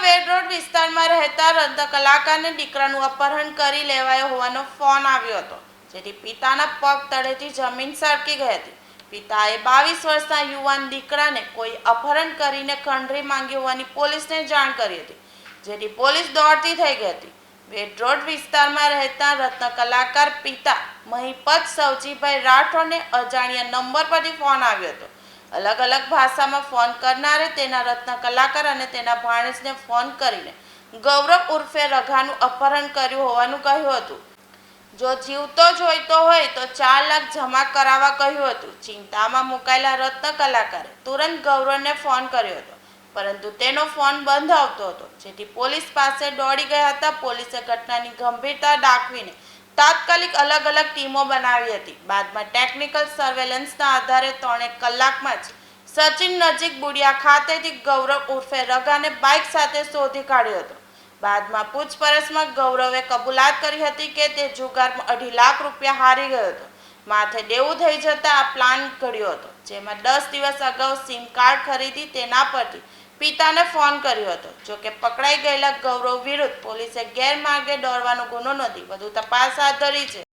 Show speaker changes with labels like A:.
A: વેડ road વિસ્તારમાં રહેતા રત્ન કલાકારને દીકરાનું અપહરણ કરી લેવાયો હોવાનો ફોન આવ્યો હતો, જેથી પિતાના પગ તળેથી જમીન સરકી ગઈ હતી. પિતાએ 22 વર્ષના યુવાન દીકરાને કોઈ અપહરણ કરીને ખંડરી માંગી હોવાની પોલીસને જાણ કરી હતી, જેથી પોલીસ દોડતી થઈ ગઈ હતી. વેડ રોડ વિસ્તારમાં રહેતા રત્ન કલાકાર પિતા મહિપત સવજીભાઈ રાઠોડને અજાણ્યા નંબર પરથી ફોન આવ્યો હતો. અલગ અલગ ભાષામાં ફોન કરનારે તેના રત્ન કલાકાર અને તેના ભાણેજને ફોન કરીને ગૌરવ ઉર્ફે રઘાનું અપહરણ કર્યું હોવાનું કહ્યું હતું. જો જીવતો જોઈતો હોય તો 4 લાખ જમા કરાવવા કહ્યું હતું. ચિંતામાં મુકાયેલા રત્ન કલાકારે તુરંત ગૌરવને ફોન કર્યો હતો, પરંતુ તેનો ફોન બંધ આવતો હતો, જેથી પોલીસ પાસે દોડી ગયા હતા. પોલીસે ઘટનાની ગંભીરતા દાખવીને તાત્કાલિક અલગ અલગ ટીમો બનાવી હતી. બાદમાં ટેકનિકલ સર્વેલન્સના આધારે 3 કલાકમાં જ સચિન નજીક બુડિયા ખાતેથી ગૌરવ ઉર્ફે રઘાને બાઇક સાથે શોધી કાઢ્યો હતો. બાદમાં પૂછપરછમાં ગૌરવે કબૂલાત કરી હતી કે તે જુગારમાં 2.5 લાખ રૂપિયા હારી ગયો હતો. માથે દેવું થઈ જતા આ પ્લાન ઘડ્યો હતો, જેમાં 10 દિવસ અગાઉ સિમ કાર્ડ ખરીદી તેના પરથી પિતાને ફોન કર્યો હતો. જોકે પકડાઈ ગયેલા ગૌરવ વિરુદ્ધ પોલીસે ગેરમાર્ગે દોરવાનો ગુનો નોંધી વધુ તપાસ હાથ ધરી છે.